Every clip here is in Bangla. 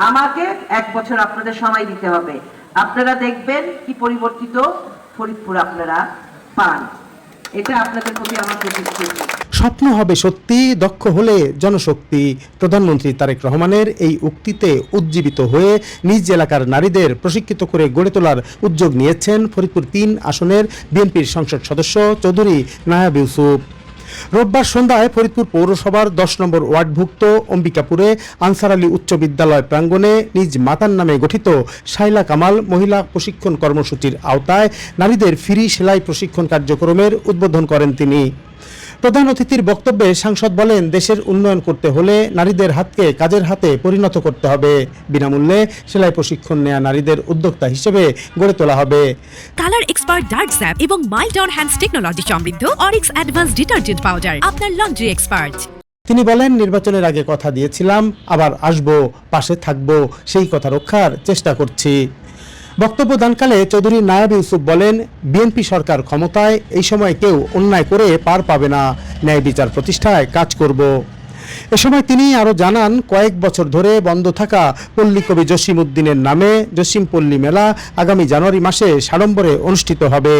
আমাকে 1 বছর আপনাদের সময় দিতে হবে, আপনারা দেখবেন কি পরিবর্তিত ফরিদপুর আপনারা পান। এটা আপনাদের প্রতি আমার প্রতিশ্রুতি। স্বপ্ন হবে সত্যি, দক্ষ হলে জনশক্তি। প্রধানমন্ত্রী তারেক রহমানের এই উক্তিতে উজ্জীবিত হয়ে নিজ এলাকার নারীদের প্রশিক্ষিত করে গড়ে তোলার উদ্যোগ নিয়েছেন ফরিদপুর 3 আসনের বিএনপির সংসদ সদস্য চৌধুরী নায়াব ইউসুফ। রোববার সন্ধ্যায় ফরিদপুর পৌরসভার 10 নম্বর ওয়ার্ডভুক্ত অম্বিকাপুরে আনসার আলী উচ্চ বিদ্যালয় প্রাঙ্গণে নিজ মাতার নামে গঠিত শাইলা কামাল মহিলা প্রশিক্ষণ কর্মসূচির আওতায় নারীদের ফ্রি সেলাই প্রশিক্ষণ কার্যক্রমের উদ্বোধন করেন তিনি। প্রধান অতিথির বক্তব্যে সাংসদ বলেন, দেশের উন্নয়ন করতে হলে নারীদের হাতকে কাজের হাতে পরিণত করতে হবে। বিনামূল্যে সেলাই প্রশিক্ষণ নেয়া নারীদের উদ্যোক্তা হিসেবে গড়ে তোলা হবে। কালার এক্সপার্ট ডার্ক স্যাপ এবং মাইল্ড অন হ্যান্ডস টেকনোলজি সমৃদ্ধ অরিক্স অ্যাডভান্স ডিটারজেন্ট পাউডার, আপনার লন্ড্রি এক্সপার্ট। তিনি বলেন, নির্বাচনের আগে কথা দিয়েছিলাম, আবার আসব, পাশে থাকব, সেই কথা রক্ষার চেষ্টা করছি। বক্তব্য দানকালে চৌধুরী নায়াব ইউসুফ বলেন, বিএনপি সরকার ক্ষমতায়, এই সময় কেউ অন্যায় করে পার পাবে না, ন্যায় বিচার প্রতিষ্ঠায় কাজ করব। এ সময় তিনি আরও জানান, কয়েক বছর ধরে বন্ধ থাকা পল্লীকবি জসিম উদ্দিনের নামে জসিম পল্লী মেলা আগামী জানুয়ারি মাসে সাড়ম্বরে অনুষ্ঠিত হবে,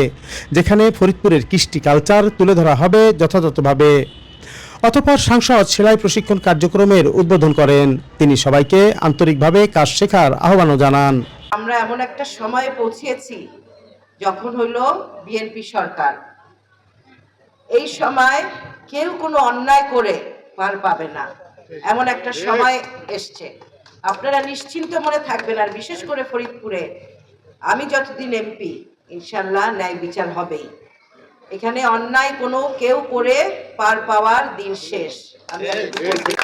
যেখানে ফরিদপুরের কৃষ্টি কালচার তুলে ধরা হবে যথাযথভাবে। অতঃপর সাংসদ সেলাই প্রশিক্ষণ কার্যক্রমের উদ্বোধন করেন। তিনি সবাইকে আন্তরিকভাবে কাজ শেখার আহ্বানও জানান। আমরা এমন একটা সময়ে পৌঁছেছি যখন হলো বিএনপি সরকার, এই সময় কেউ কোনো অন্যায় করে পার পাবে না, এমন একটা সময় এসছে। আপনারা নিশ্চিন্ত মনে থাকবেন। আর বিশেষ করে ফরিদপুরে আমি যতদিন এমপি, ইনশাল্লাহ ন্যায় বিচার হবেই। এখানে অন্যায় কোনো কেউ করে পার পাওয়ার দিন শেষ।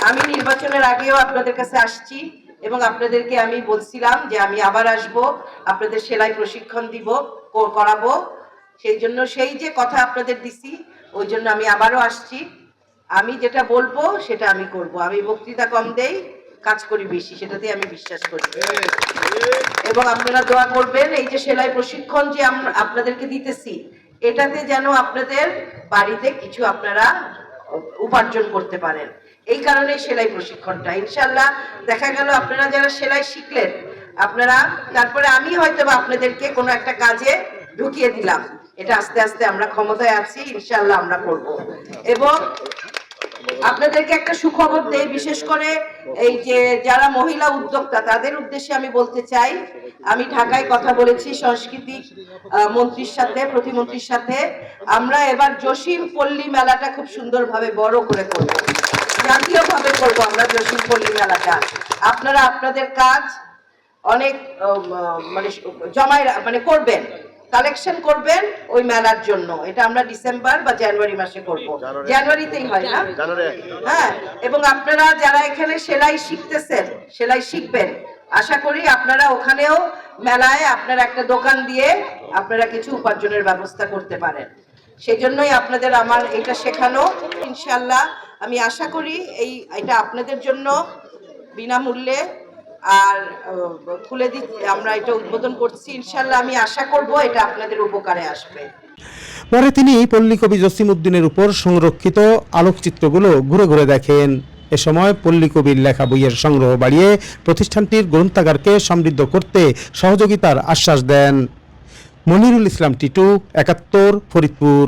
আমি নির্বাচনের আগেও আপনাদের কাছে আসছি এবং আপনাদেরকে আমি বলছিলাম যে আমি আবার আসব, আপনাদের সেলাই প্রশিক্ষণ দিব, করাবো। সেই জন্য সেই যে কথা আপনাদের দিছি, ওই জন্য আমি আবারও আসছি। আমি যেটা বলবো সেটা আমি করব। আমি বক্তৃতা কম দেই, কাজ করি বেশি, সেটাতে আমি বিশ্বাস করি। এবং আপনারা দোয়া করবেন, এই যে সেলাই প্রশিক্ষণ যে আপনাদেরকে দিতেছি, এটাতে যেন আপনাদের বাড়িতে কিছু আপনারা উপার্জন করতে পারেন। এই কারণে সেলাই প্রশিক্ষণটা ইনশাল্লাহ দেখা গেল আপনারা যারা সেলাই শিখলেন, আপনারা তারপরে আমি হয়তো বা আপনাদেরকে কোনো একটা কাজে ঢুকিয়ে দিলাম। এটা আস্তে আস্তে আমরা ক্ষমতায় আছি, ইনশাল্লাহ আমরা করব। এবং আপনাদেরকে একটা সুখবর দেই, বিশেষ করে এই যে যারা মহিলা উদ্যোক্তা তাদের উদ্দেশ্যে আমি বলতে চাই, আমি ঢাকায় কথা বলেছি সংস্কৃতি মন্ত্রীর সাথে, প্রতিমন্ত্রীর সাথে। আমরা এবার জসিম পল্লী মেলাটা খুব সুন্দরভাবে বড় করে করব, জাতীয়ভাবে করব আমরা জসিম পল্লী মেলাটা। আপনারা আপনাদের কাজ অনেক মানে করবেন, কালেকশন করবেন ওই মেলার জন্য। এটা আমরা ডিসেম্বর বা জানুয়ারি মাসে করব, জানুয়ারিতেই হয় না? হ্যাঁ। এবং আপনারা যারা এখানে সেলাই শিখতেছেন, সেলাই শিখবেন, আশা করি আপনারা ওখানেও মেলায় আপনারা একটা দোকান দিয়ে আপনারা কিছু উপার্জনের ব্যবস্থা করতে পারেন। সেই জন্যই আপনাদের আমার এটা শেখানো। ইনশাল্লাহ আমি আশা করি এটা আপনাদের জন্য বিনামূল্যে আর খুলে দিচ্ছি, আমরা এটা উদ্বোধন করছি। ইনশাল্লাহ আমি আশা করব এটা আপনাদের উপকারে আসবে। পরে তিনি পল্লীকবি জসিম উদ্দিনের উপর সংরক্ষিত আলোকচিত্রগুলো ঘুরে ঘুরে দেখেন। এ সময় পল্লীকবির লেখা বইয়ের সংগ্রহ বাড়িয়ে প্রতিষ্ঠানটির গ্রন্থাগারকে সমৃদ্ধ করতে সহযোগিতার আশ্বাস দেন। মনিরুল ইসলাম টিটু, ৭১, ফরিদপুর।